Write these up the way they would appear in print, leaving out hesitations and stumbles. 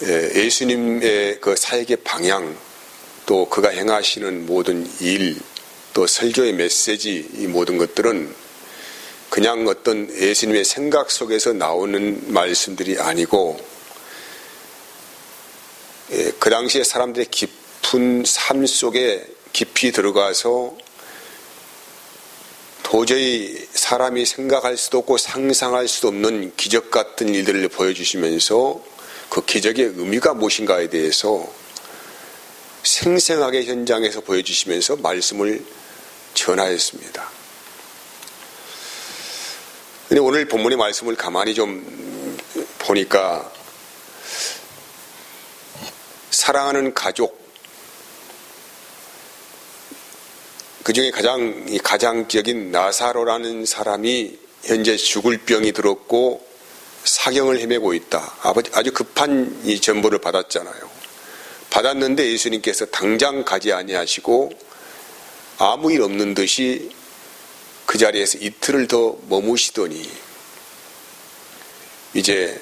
예수님의 그 사역의 방향, 또 그가 행하시는 모든 일, 또 설교의 메시지, 이 모든 것들은 그냥 어떤 예수님의 생각 속에서 나오는 말씀들이 아니고 그 당시에 사람들의 깊은 삶 속에 깊이 들어가서 도저히 사람이 생각할 수도 없고 상상할 수도 없는 기적 같은 일들을 보여주시면서 그 기적의 의미가 무엇인가에 대해서 생생하게 현장에서 보여주시면서 말씀을 전하였습니다. 근데 오늘 본문의 말씀을 가만히 좀 보니까 사랑하는 가족, 그 중에 가장적인 나사로라는 사람이 현재 죽을 병이 들었고 사경을 헤매고 있다. 아주 급한 이 전보를 받았잖아요. 받았는데 예수님께서 당장 가지 아니하시고 아무 일 없는 듯이 그 자리에서 이틀을 더 머무시더니 이제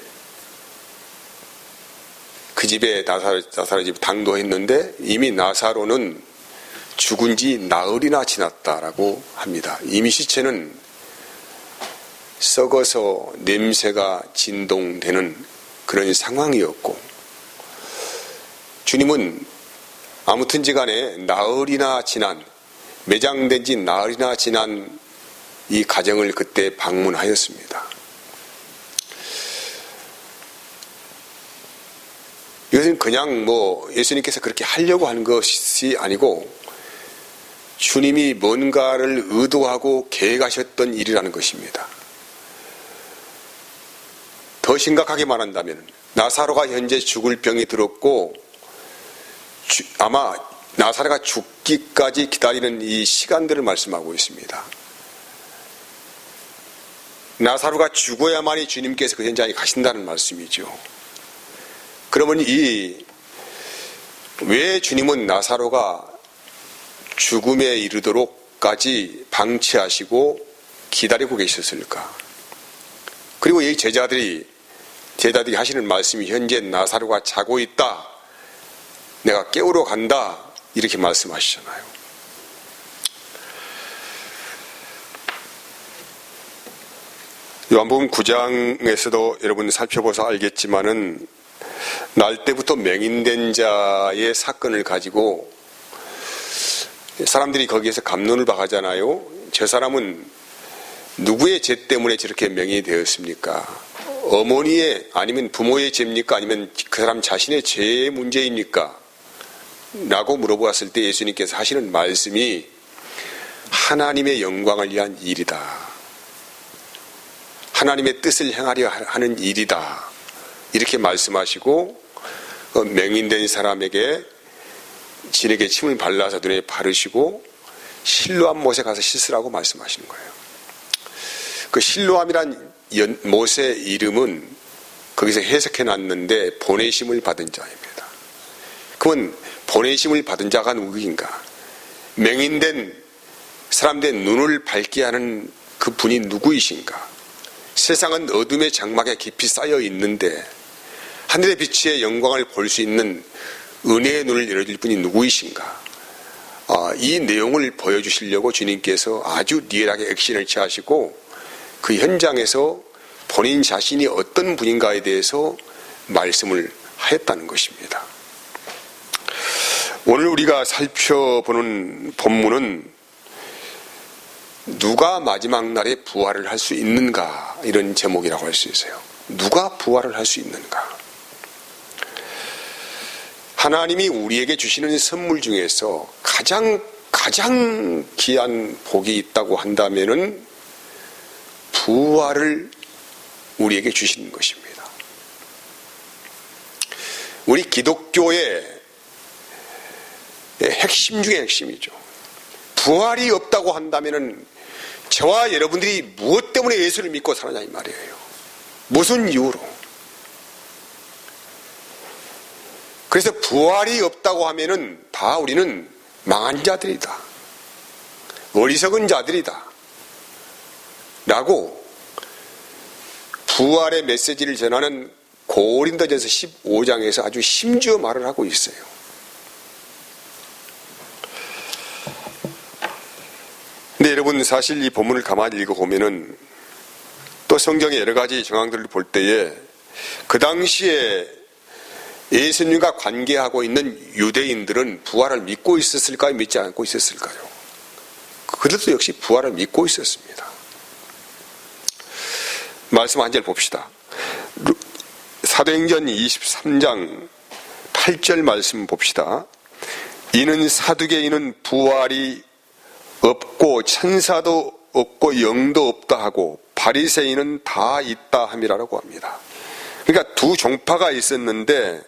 그 집에 나사로 집 당도했는데 이미 나사로는 죽은 지 나흘이나 지났다라고 합니다. 이미 시체는 썩어서 냄새가 진동되는 그런 상황이었고 주님은 아무튼지 간에 나흘이나 지난, 매장된 지 나흘이나 지난 이 가정을 그때 방문하였습니다. 이것은 그냥 예수님께서 그렇게 하려고 한 것이 아니고 주님이 뭔가를 의도하고 계획하셨던 일이라는 것입니다. 더 심각하게 말한다면 나사로가 현재 죽을 병이 들었고 아마 나사로가 죽기까지 기다리는 이 시간들을 말씀하고 있습니다. 나사로가 죽어야만이 주님께서 그 현장에 가신다는 말씀이죠. 그러면 왜 주님은 나사로가 죽음에 이르도록까지 방치하시고 기다리고 계셨을까? 그리고 이 제자들이 하시는 말씀이 현재 나사로가 자고 있다. 내가 깨우러 간다. 이렇게 말씀하시잖아요. 요한복음 9장에서도 여러분 살펴보서 알겠지만은 날 때부터 맹인된 자의 사건을 가지고 사람들이 거기에서 갑론을 박하잖아요. 저 사람은 누구의 죄 때문에 저렇게 맹인이 되었습니까? 어머니의 아니면 부모의 죄입니까? 아니면 그 사람 자신의 죄의 문제입니까? 라고 물어보았을 때 예수님께서 하시는 말씀이 하나님의 영광을 위한 일이다. 하나님의 뜻을 행하려 하는 일이다. 이렇게 말씀하시고 맹인된 사람에게 진에게 침을 발라서 눈에 바르시고 실로암 못에 가서 씻으라고 말씀하시는 거예요. 그 실로암이란 못의 이름은 거기서 해석해 놨는데 보내심을 받은 자입니다. 그러면 보내심을 받은 자가 누구인가? 맹인된 사람들의 눈을 밝게 하는 그 분이 누구이신가? 세상은 어둠의 장막에 깊이 쌓여 있는데 하늘의 빛의 영광을 볼 수 있는 은혜의 눈을 열어줄 분이 누구이신가? 이 내용을 보여주시려고 주님께서 아주 리얼하게 액션을 취하시고 그 현장에서 본인 자신이 어떤 분인가에 대해서 말씀을 하였다는 것입니다. 오늘 우리가 살펴보는 본문은 누가 마지막 날에 부활을 할 수 있는가, 이런 제목이라고 할 수 있어요. 누가 부활을 할 수 있는가? 하나님이 우리에게 주시는 선물 중에서 가장 귀한 복이 있다고 한다면은 부활을 우리에게 주시는 것입니다. 우리 기독교의 핵심 중의 핵심이죠. 부활이 없다고 한다면은 저와 여러분들이 무엇 때문에 예수를 믿고 살았냐 이 말이에요. 무슨 이유로? 그래서 부활이 없다고 하면은 다 우리는 망한 자들이다. 어리석은 자들이다. 라고 부활의 메시지를 전하는 고린도전서 15장에서 아주 심지어 말을 하고 있어요. 근데 여러분, 사실 이 본문을 가만히 읽어보면은 또 성경의 여러 가지 정황들을 볼 때에 그 당시에 예수님과 관계하고 있는 유대인들은 부활을 믿고 있었을까요? 믿지 않고 있었을까요? 그들도 역시 부활을 믿고 있었습니다. 말씀 한 절 봅시다. 사도행전 23장 8절 말씀 봅시다. 이는 사두개인은 부활이 없고 천사도 없고 영도 없다 하고 바리새인은 다 있다 함이라고 합니다. 그러니까 두 종파가 있었는데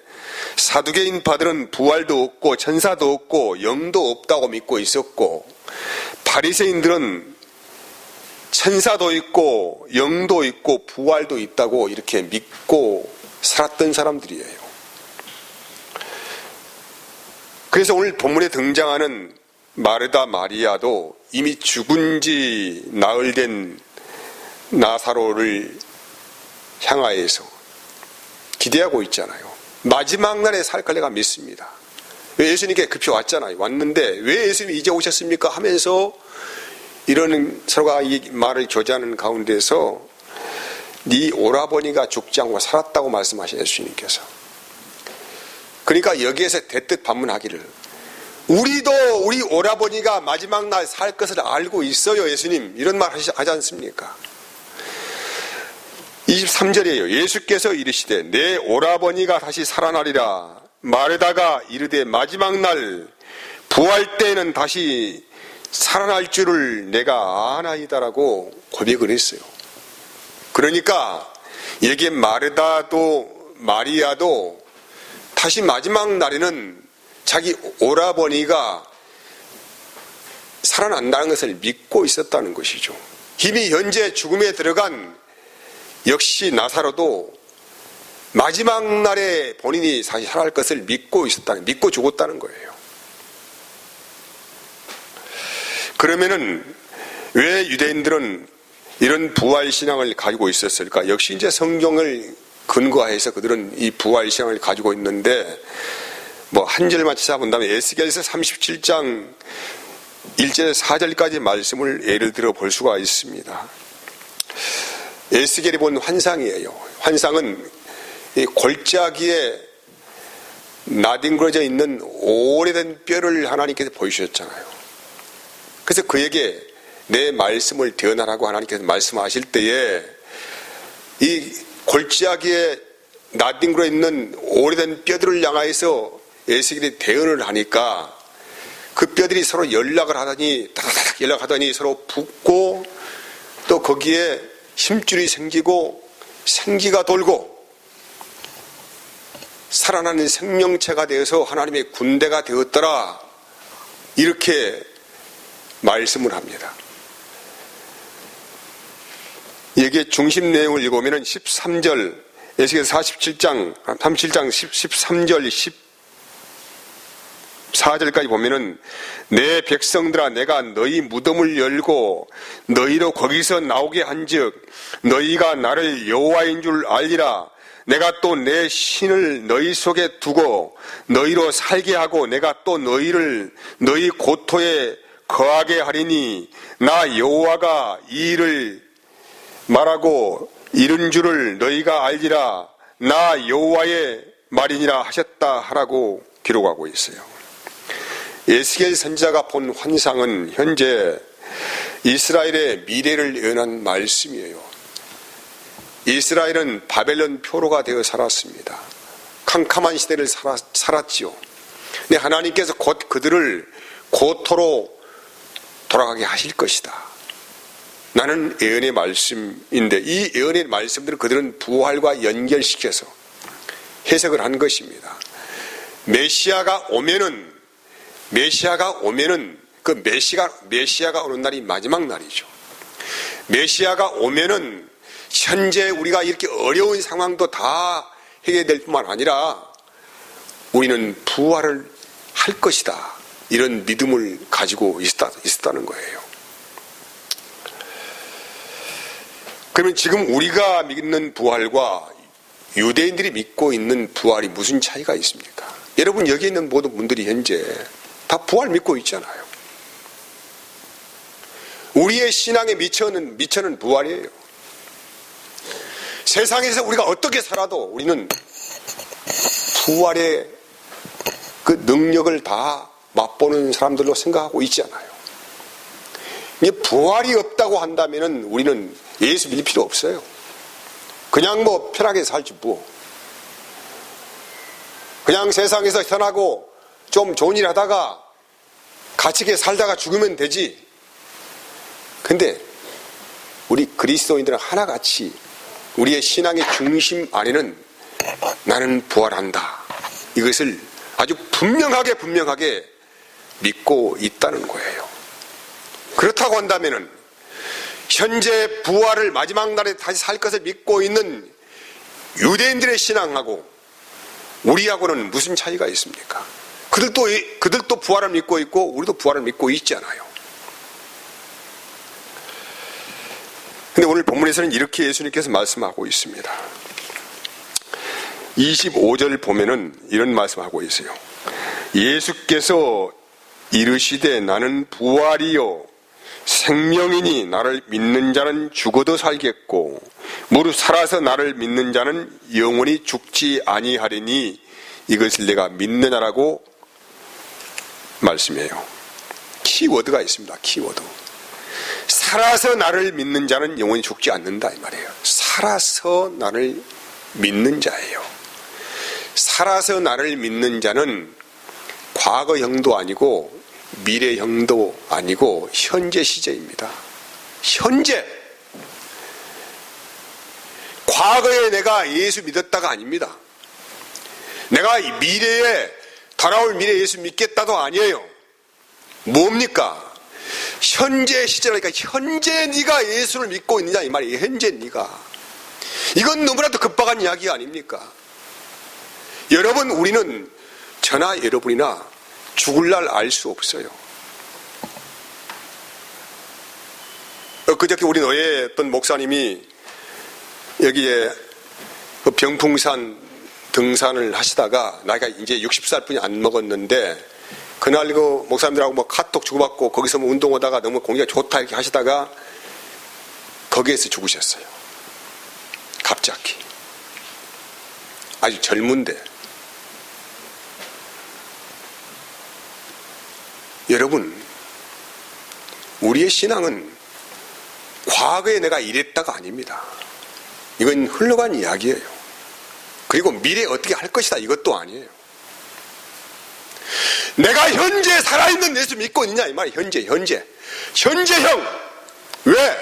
사두개인파들은 부활도 없고 천사도 없고 영도 없다고 믿고 있었고, 바리새인들은 천사도 있고 영도 있고 부활도 있다고 이렇게 믿고 살았던 사람들이에요. 그래서 오늘 본문에 등장하는 마르다 마리아도 이미 죽은 지 나흘 된 나사로를 향하여서 기대하고 있잖아요. 마지막 날에 살 걸 내가 믿습니다. 왜 예수님께 급히 왔잖아요. 왔는데 왜 예수님이 이제 오셨습니까? 하면서 이런 서로가 이 말을 교제하는 가운데서 네 오라버니가 죽지 않고 살았다고 말씀하신 예수님께서. 그러니까 여기에서 대뜻 반문하기를, 우리도 우리 오라버니가 마지막 날 살 것을 알고 있어요 예수님, 이런 말 하지 않습니까? 23절이에요. 예수께서 이르시되 내 오라버니가 다시 살아나리라 마르다가 이르되 마지막 날 부활 때에는 다시 살아날 줄을 내가 아나이다라고 고백을 했어요. 그러니까 여기에 마르다도 마리아도 다시 마지막 날에는 자기 오라버니가 살아난다는 것을 믿고 있었다는 것이죠. 이미 현재 죽음에 들어간 역시 나사로도 마지막 날에 본인이 다시 살아날 것을 믿고 믿고 죽었다는 거예요. 그러면은 왜 유대인들은 이런 부활신앙을 가지고 있었을까? 역시 이제 성경을 근거해서 그들은 이 부활신앙을 가지고 있는데, 뭐 한 절만 찾아본다면 에스겔서 37장 1절 4절까지 말씀을 예를 들어 볼 수가 있습니다. 에스겔이 본 환상이에요. 환상은 이 골짜기에 나뒹굴어져 있는 오래된 뼈를 하나님께서 보여주셨잖아요. 그래서 그에게 내 말씀을 대언하라고 하나님께서 말씀하실 때에 이 골짜기에 나뒹굴어 있는 오래된 뼈들을 향하여서 에스겔이 대언을 하니까 그 뼈들이 서로 다다닥 연락하더니 서로 붙고 또 거기에 힘줄이 생기고 생기가 돌고 살아나는 생명체가 되어서 하나님의 군대가 되었더라, 이렇게 말씀을 합니다. 여기에 중심 내용을 읽으면 13절, 에스겔 37장 13절 14절까지 보면은 내 백성들아 내가 너희 무덤을 열고 너희로 거기서 나오게 한즉 너희가 나를 여호와인 줄 알리라. 내가 또 내 신을 너희 속에 두고 너희로 살게 하고 내가 또 너희를 너희 고토에 거하게 하리니 나 여호와가 이 일을 말하고 이른 줄을 너희가 알리라. 나 여호와의 말이니라 하셨다 하라고 기록하고 있어요. 에스겔 선지자가 본 환상은 현재 이스라엘의 미래를 예언한 말씀이에요. 이스라엘은 바벨론 표로가 되어 살았습니다. 캄캄한 시대를 살았지요. 근데 하나님께서 곧 그들을 고토로 돌아가게 하실 것이다. 나는 예언의 말씀인데 이 예언의 말씀들을 그들은 부활과 연결시켜서 해석을 한 것입니다. 메시아가 오면은 그 메시아가 오는 날이 마지막 날이죠. 메시아가 오면은 현재 우리가 이렇게 어려운 상황도 다 해결될 뿐만 아니라 우리는 부활을 할 것이다, 이런 믿음을 가지고 있었다는 거예요. 그러면 지금 우리가 믿는 부활과 유대인들이 믿고 있는 부활이 무슨 차이가 있습니까? 여러분 여기 있는 모든 분들이 현재 다 부활 믿고 있잖아요. 우리의 신앙의 미천은 부활이에요. 세상에서 우리가 어떻게 살아도 우리는 부활의 그 능력을 다 맛보는 사람들로 생각하고 있잖아요. 이게 부활이 없다고 한다면 우리는 예수 믿을 필요 없어요. 그냥 뭐 편하게 살지 뭐. 그냥 세상에서 편하고 좀 좋은 일 하다가 가치있게 살다가 죽으면 되지. 근데 우리 그리스도인들은 하나같이 우리의 신앙의 중심 안에는 나는 부활한다. 이것을 아주 분명하게 믿고 있다는 거예요. 그렇다고 한다면은 현재 부활을 마지막 날에 다시 살 것을 믿고 있는 유대인들의 신앙하고 우리하고는 무슨 차이가 있습니까? 그들도 부활을 믿고 있고 우리도 부활을 믿고 있잖아요. 근데 오늘 본문에서는 이렇게 예수님께서 말씀하고 있습니다. 25절 보면은 이런 말씀하고 있어요. 예수께서 이르시되 나는 부활이요 생명이니 나를 믿는 자는 죽어도 살겠고 무릇 살아서 나를 믿는 자는 영원히 죽지 아니하리니 이것을 내가 믿느냐라고 말씀해요. 키워드가 있습니다. 키워드. 살아서 나를 믿는 자는 영원히 죽지 않는다 이 말이에요. 살아서 나를 믿는 자예요. 살아서 나를 믿는 자는 과거형도 아니고 미래형도 아니고 현재 시제입니다. 현재. 과거에 내가 예수 믿었다가 아닙니다. 내가 미래에 다가올 미래에 예수 믿겠다도 아니에요. 뭡니까? 현재 시제라니까 현재 네가 예수를 믿고 있느냐 이 말이에요. 현재 네가. 이건 너무나도 급박한 이야기 아닙니까? 여러분 우리는 저나 여러분이나 죽을 날 알 수 없어요. 그저께 우리 노예 어떤 목사님이 여기에 그 병풍산 등산을 하시다가 나이가 이제 60살뿐이 안 먹었는데 그날 그 목사님들하고 뭐 카톡 주고받고 거기서 뭐 운동하다가 너무 공기가 좋다 이렇게 하시다가 거기에서 죽으셨어요. 갑자기. 아주 젊은데. 여러분, 우리의 신앙은 과거에 내가 이랬다가 아닙니다. 이건 흘러간 이야기예요. 그리고 미래에 어떻게 할 것이다 이것도 아니에요. 내가 현재 살아있는 예수 믿고 있느냐 이 말이에요. 현재형. 왜?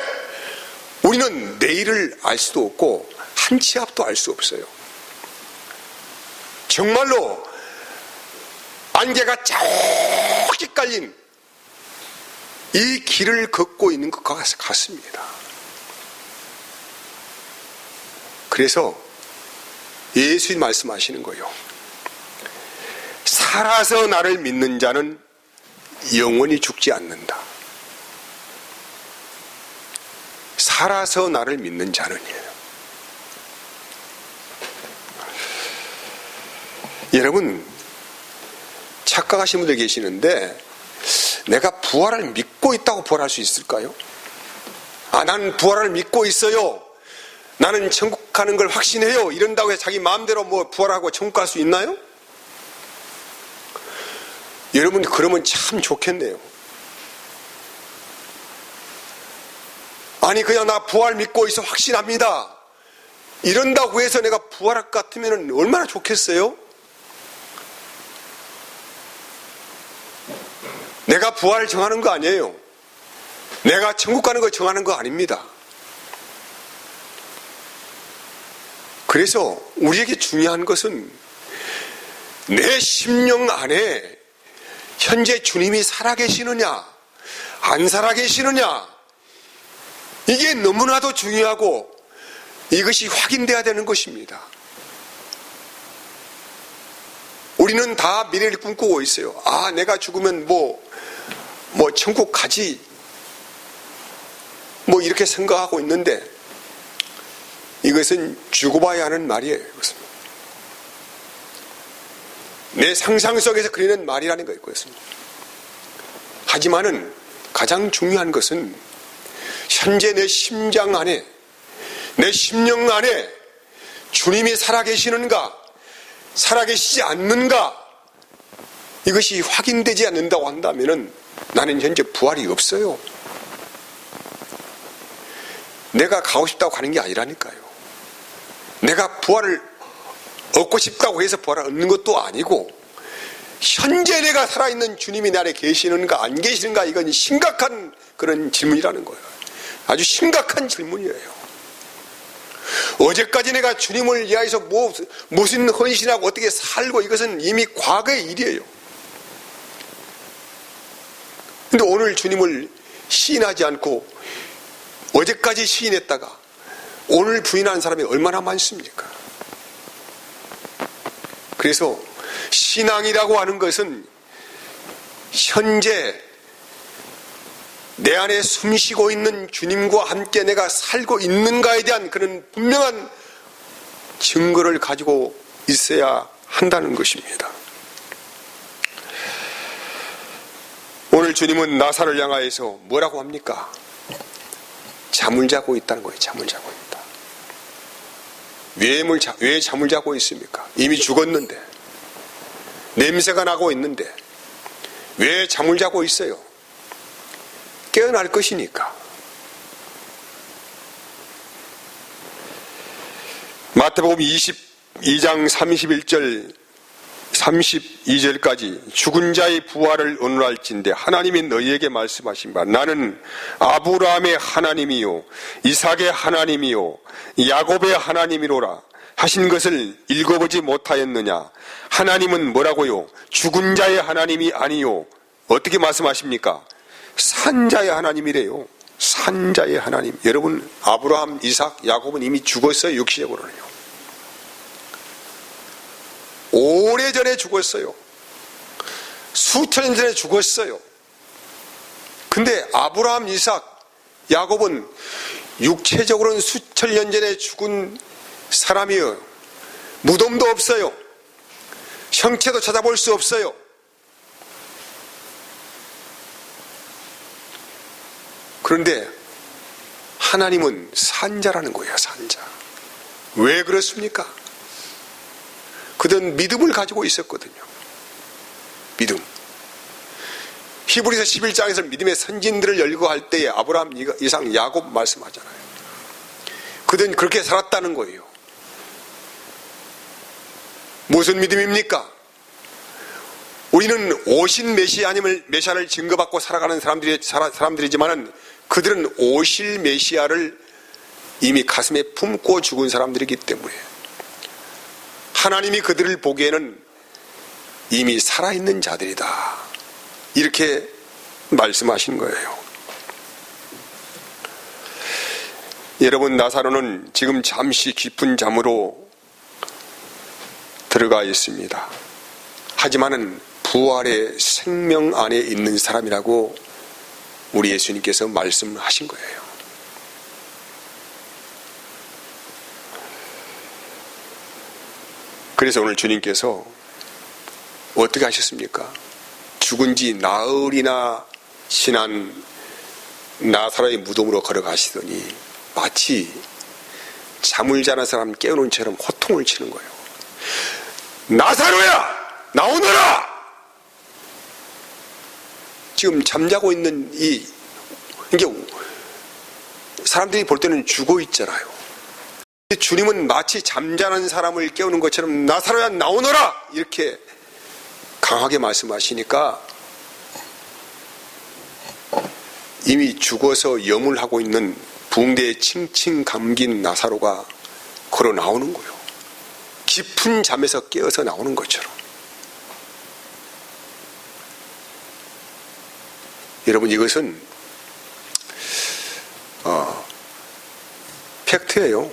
우리는 내일을 알 수도 없고 한 치 앞도 알 수 없어요. 정말로 안개가 자욱지 깔린 이 길을 걷고 있는 것 같습니다. 그래서 예수님 말씀하시는 거예요. 살아서 나를 믿는 자는 영원히 죽지 않는다. 살아서 나를 믿는 자는이에요. 여러분 착각하신 분들 계시는데 내가 부활을 믿고 있다고 부활할 수 있을까요? 나는 부활을 믿고 있어요. 나는 천국 가는 걸 확신해요. 이런다고 해서 자기 마음대로 뭐 부활하고 천국 갈 수 있나요? 여러분 그러면 참 좋겠네요. 아니 그냥 나 부활 믿고 있어 확신합니다. 이런다고 해서 내가 부활할 것 같으면 얼마나 좋겠어요? 내가 부활을 정하는 거 아니에요. 내가 천국 가는 걸 정하는 거 아닙니다. 그래서 우리에게 중요한 것은 내 심령 안에 현재 주님이 살아계시느냐 안 살아계시느냐 이게 너무나도 중요하고 이것이 확인돼야 되는 것입니다. 우리는 다 미래를 꿈꾸고 있어요. 내가 죽으면 뭐 천국 가지 뭐 이렇게 생각하고 있는데 이것은 죽어봐야 하는 말이에요. 이것은. 내 상상 속에서 그리는 말이라는 거였습니다. 하지만은 가장 중요한 것은 현재 내 심장 안에, 내 심령 안에 주님이 살아계시는가, 살아계시지 않는가, 이것이 확인되지 않는다고 한다면은 나는 현재 부활이 없어요. 내가 가고 싶다고 가는 게 아니라니까요. 내가 부활을 얻고 싶다고 해서 부활을 얻는 것도 아니고, 현재 내가 살아있는 주님이 내 안에 계시는가 안 계시는가, 이건 심각한 그런 질문이라는 거예요. 아주 심각한 질문이에요. 어제까지 내가 주님을 위하여서 무슨 헌신하고 어떻게 살고, 이것은 이미 과거의 일이에요. 근데 오늘 주님을 시인하지 않고 어제까지 시인했다가 오늘 부인하는 사람이 얼마나 많습니까? 그래서 신앙이라고 하는 것은 현재 내 안에 숨쉬고 있는 주님과 함께 내가 살고 있는가에 대한 그런 분명한 증거를 가지고 있어야 한다는 것입니다. 오늘 주님은 나사로를 향하여서 뭐라고 합니까? 잠을 자고 있다는 거예요. 잠을 자고 있다. 왜 잠을 자고 있습니까? 이미 죽었는데, 냄새가 나고 있는데 왜 잠을 자고 있어요? 깨어날 것이니까. 마태복음 22장 31절 32절까지 죽은 자의 부활을 언론할진대 하나님이 너희에게 말씀하신 바 나는 아브라함의 하나님이요 이삭의 하나님이요 야곱의 하나님이로라 하신 것을 읽어보지 못하였느냐. 하나님은 뭐라고요? 죽은 자의 하나님이 아니요 어떻게 말씀하십니까? 산자의 하나님이래요. 산자의 하나님. 여러분, 아브라함, 이삭, 야곱은 이미 죽었어요. 육신적으로는요. 오래전에 죽었어요. 수천 년 전에 죽었어요. 근데 아브라함, 이삭, 야곱은 육체적으로는 수천 년 전에 죽은 사람이에요. 무덤도 없어요. 형체도 찾아볼 수 없어요. 그런데 하나님은 산자라는 거예요. 산자. 왜 그렇습니까? 그들은 믿음을 가지고 있었거든요. 믿음. 히브리서 11장에서 믿음의 선진들을 열거할 때에 아브라함, 이삭, 야곱 말씀하잖아요. 그들은 그렇게 살았다는 거예요. 무슨 믿음입니까? 우리는 오신 메시아를 증거받고 살아가는 사람들이지만은 그들은 오실 메시아를 이미 가슴에 품고 죽은 사람들이기 때문에 하나님이 그들을 보기에는 이미 살아있는 자들이다. 이렇게 말씀하신 거예요. 여러분, 나사로는 지금 잠시 깊은 잠으로 들어가 있습니다. 하지만은 부활의 생명 안에 있는 사람이라고 우리 예수님께서 말씀하신 거예요. 그래서 오늘 주님께서 어떻게 하셨습니까? 죽은 지 나흘이나 지난 나사로의 무덤으로 걸어가시더니 마치 잠을 자는 사람 깨우는 처럼 호통을 치는 거예요. 나사로야! 나오너라! 지금 잠자고 있는 이게 사람들이 볼 때는 죽어 있잖아요. 주님은 마치 잠자는 사람을 깨우는 것처럼 나사로야 나오너라! 이렇게 강하게 말씀하시니까 이미 죽어서 염을 하고 있는 붕대에 칭칭 감긴 나사로가 걸어 나오는 거예요. 깊은 잠에서 깨어서 나오는 것처럼. 여러분, 이것은 팩트예요.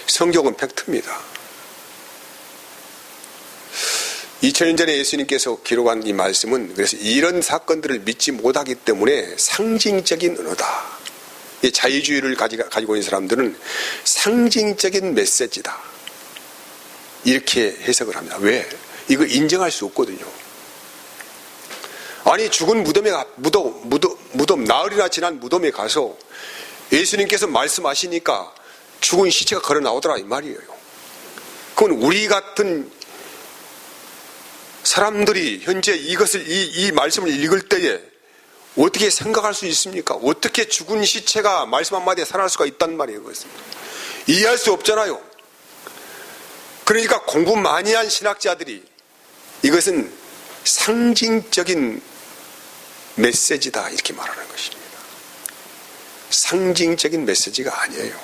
성경은 팩트입니다. 2000년 전에 예수님께서 기록한 이 말씀은 그래서 이런 사건들을 믿지 못하기 때문에 상징적인 언어다. 이 자유주의를 가지고 있는 사람들은 상징적인 메시지다, 이렇게 해석을 합니다. 왜? 이거 인정할 수 없거든요. 아니, 죽은 무덤, 나흘이나 지난 무덤에 가서 예수님께서 말씀하시니까 죽은 시체가 걸어 나오더라, 이 말이에요. 그건 우리 같은 사람들이 현재 이 말씀을 읽을 때에 어떻게 생각할 수 있습니까? 어떻게 죽은 시체가 말씀 한마디에 살아날 수가 있단 말이에요. 그것은 이해할 수 없잖아요. 그러니까 공부 많이 한 신학자들이 이것은 상징적인 메시지다, 이렇게 말하는 것입니다. 상징적인 메시지가 아니에요.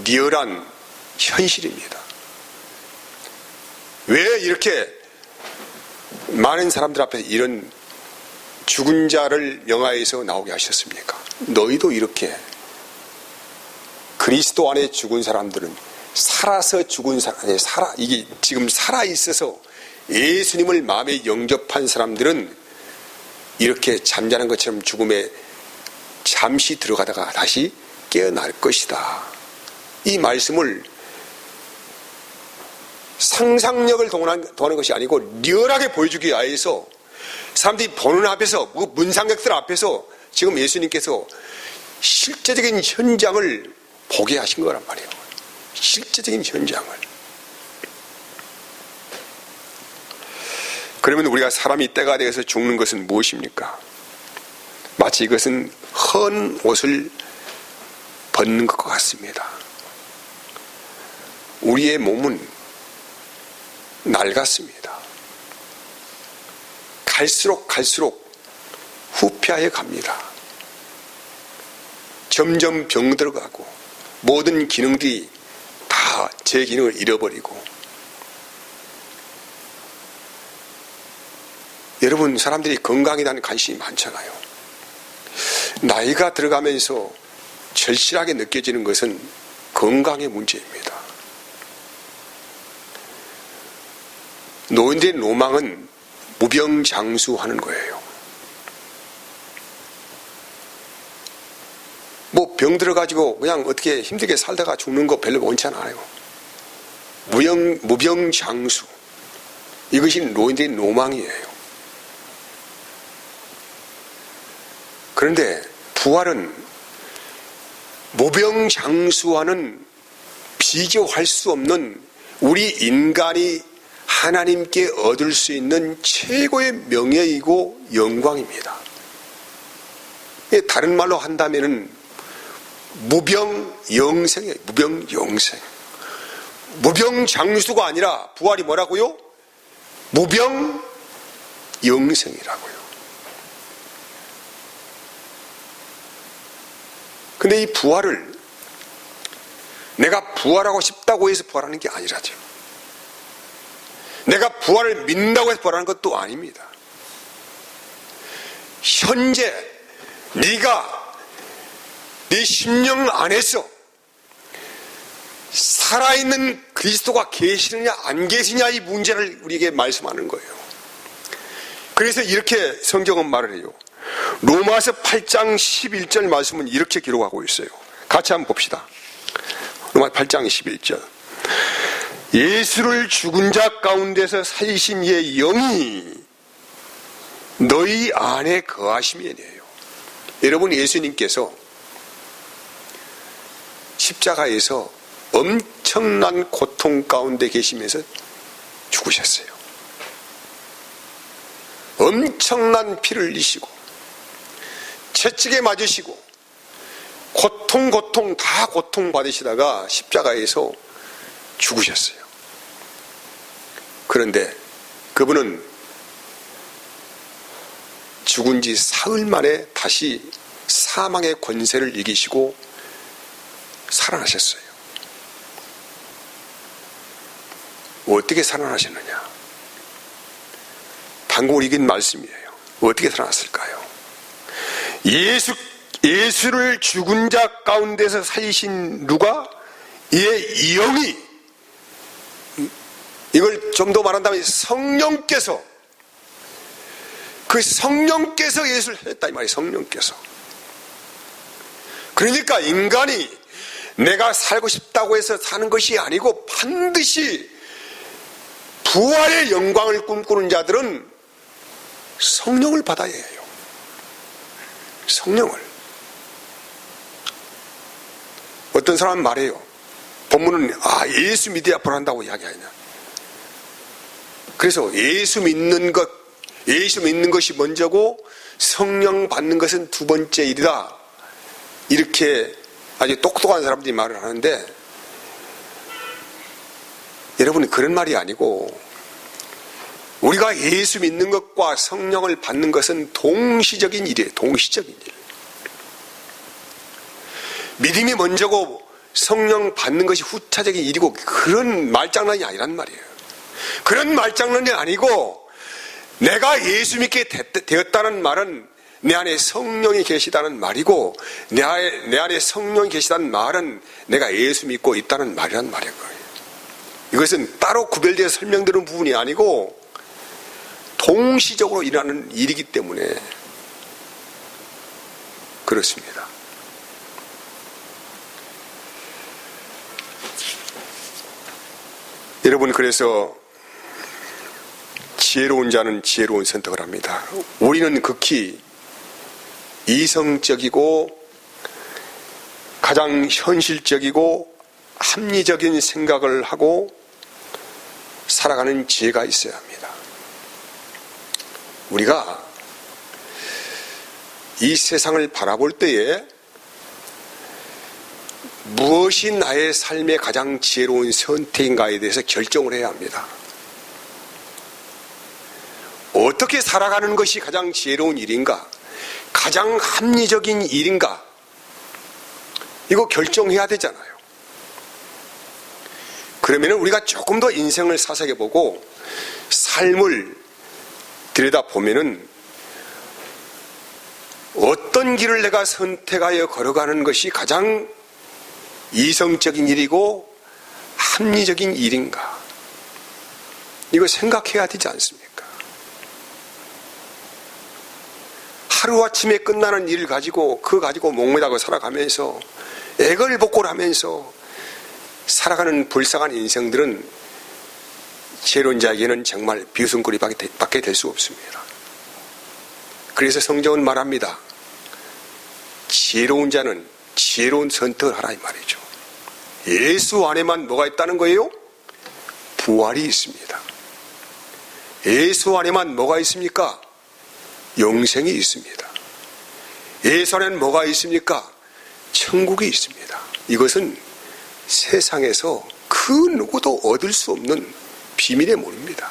리얼한 현실입니다. 왜 이렇게 많은 사람들 앞에 이런 죽은 자를 영화에서 나오게 하셨습니까? 너희도 이렇게, 그리스도 안에 죽은 사람들은 살아서 죽은 사람, 이게 지금 살아있어서 예수님을 마음에 영접한 사람들은 이렇게 잠자는 것처럼 죽음에 잠시 들어가다가 다시 깨어날 것이다. 이 말씀을 상상력을 동원하는 것이 아니고 리얼하게 보여주기 위해서 사람들이 보는 앞에서, 문상객들 앞에서 지금 예수님께서 실제적인 현장을 보게 하신 거란 말이에요. 실제적인 현장을. 그러면 우리가 사람이 때가 되어서 죽는 것은 무엇입니까? 마치 이것은 헌 옷을 벗는 것과 같습니다. 우리의 몸은 낡았습니다. 갈수록 후퇴하여 갑니다. 점점 병들어가고 모든 기능들이 다 제 기능을 잃어버리고. 여러분, 사람들이 건강에 대한 관심이 많잖아요. 나이가 들어가면서 절실하게 느껴지는 것은 건강의 문제입니다. 노인들의 로망은 무병장수하는 거예요. 뭐 병 들어가지고 그냥 어떻게 힘들게 살다가 죽는 거 별로 원치 않아요. 무병장수, 이것이 노인들의 로망이에요. 그런데 부활은 무병장수와는 비교할 수 없는 우리 인간이 하나님께 얻을 수 있는 최고의 명예이고 영광입니다. 다른 말로 한다면은 무병영생이에요. 무병영생. 무병장수가 아니라 부활이 뭐라고요? 무병영생이라고요. 근데 이 부활을 내가 부활하고 싶다고 해서 부활하는 게 아니라죠. 내가 부활을 믿는다고 해서 부활하는 것도 아닙니다. 현재 네가 네 심령 안에서 살아있는 그리스도가 계시느냐 안 계시냐, 이 문제를 우리에게 말씀하는 거예요. 그래서 이렇게 성경은 말을 해요. 로마서 8장 11절 말씀은 이렇게 기록하고 있어요. 같이 한번 봅시다. 로마서 8장 11절. 예수를 죽은 자 가운데서 살리신 이의 영이 너희 안에 거하심이니에요. 여러분, 예수님께서 십자가에서 엄청난 고통 가운데 계시면서 죽으셨어요. 엄청난 피를 흘리시고 채찍에 맞으시고 고통 다 고통 받으시다가 십자가에서 죽으셨어요. 그런데 그분은 죽은 지 사흘 만에 다시 사망의 권세를 이기시고 살아나셨어요. 어떻게 살아나셨느냐? 방금 읽은 말씀이에요. 어떻게 살아났을까요? 예수를 죽은 자 가운데서 살리신 누가? 이의 영이, 이걸 좀 더 말한다면 성령께서, 그 성령께서 예수를 했다 이 말이에요. 성령께서. 그러니까 인간이 내가 살고 싶다고 해서 사는 것이 아니고 반드시 부활의 영광을 꿈꾸는 자들은 성령을 받아야 해요. 성령을. 어떤 사람은 말해요. 본문은 예수 믿어야 부활한다고 이야기하냐. 그래서 예수 믿는 것이 먼저고 성령 받는 것은 두 번째 일이다. 이렇게 아주 똑똑한 사람들이 말을 하는데, 여러분 그런 말이 아니고 우리가 예수 믿는 것과 성령을 받는 것은 동시적인 일이에요. 동시적인 일. 믿음이 먼저고 성령 받는 것이 후차적인 일이고 그런 말장난이 아니란 말이에요. 그런 말장난이 아니고 내가 예수 믿게 되었다는 말은 내 안에 성령이 계시다는 말이고 내 안에 성령이 계시다는 말은 내가 예수 믿고 있다는 말이란 말이에요. 이것은 따로 구별되어 설명되는 부분이 아니고 동시적으로 일어나는 일이기 때문에 그렇습니다. 여러분, 그래서 지혜로운 자는 지혜로운 선택을 합니다. 우리는 극히 이성적이고 가장 현실적이고 합리적인 생각을 하고 살아가는 지혜가 있어야 합니다. 우리가 이 세상을 바라볼 때에 무엇이 나의 삶의 가장 지혜로운 선택인가에 대해서 결정을 해야 합니다. 어떻게 살아가는 것이 가장 지혜로운 일인가? 가장 합리적인 일인가? 이거 결정해야 되잖아요. 그러면 우리가 조금 더 인생을 사색해보고 삶을 들여다보면은 어떤 길을 내가 선택하여 걸어가는 것이 가장 이성적인 일이고 합리적인 일인가? 이거 생각해야 되지 않습니까? 하루아침에 끝나는 일을 가지고 그거 가지고 목매다고 살아가면서 애걸복걸하면서 살아가는 불쌍한 인생들은 지혜로운 자에게는 정말 비웃음거리밖에 될 수 없습니다. 그래서 성경은 말합니다. 지혜로운 자는 지혜로운 선택을 하라 이 말이죠. 예수 안에만 뭐가 있다는 거예요? 부활이 있습니다. 예수 안에만 뭐가 있습니까? 영생이 있습니다. 예수 안에는 뭐가 있습니까? 천국이 있습니다. 이것은 세상에서 그 누구도 얻을 수 없는 비밀의 문입니다.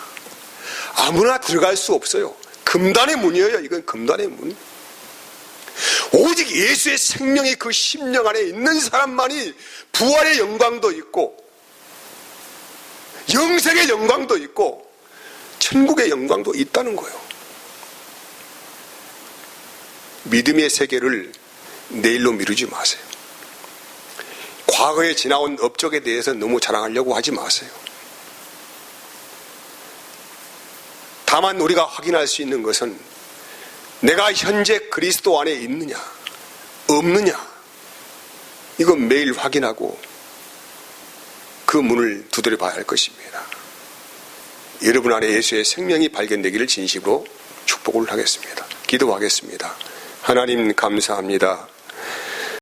아무나 들어갈 수 없어요. 금단의 문이에요. 이건 금단의 문. 오직 예수의 생명이 그 심령 안에 있는 사람만이 부활의 영광도 있고 영생의 영광도 있고 천국의 영광도 있다는 거예요. 믿음의 세계를 내일로 미루지 마세요. 과거에 지나온 업적에 대해서 너무 자랑하려고 하지 마세요. 다만 우리가 확인할 수 있는 것은 내가 현재 그리스도 안에 있느냐 없느냐 이건 매일 확인하고 그 문을 두드려 봐야 할 것입니다. 여러분 안에 예수의 생명이 발견되기를 진심으로 축복을 하겠습니다. 기도하겠습니다. 하나님 감사합니다.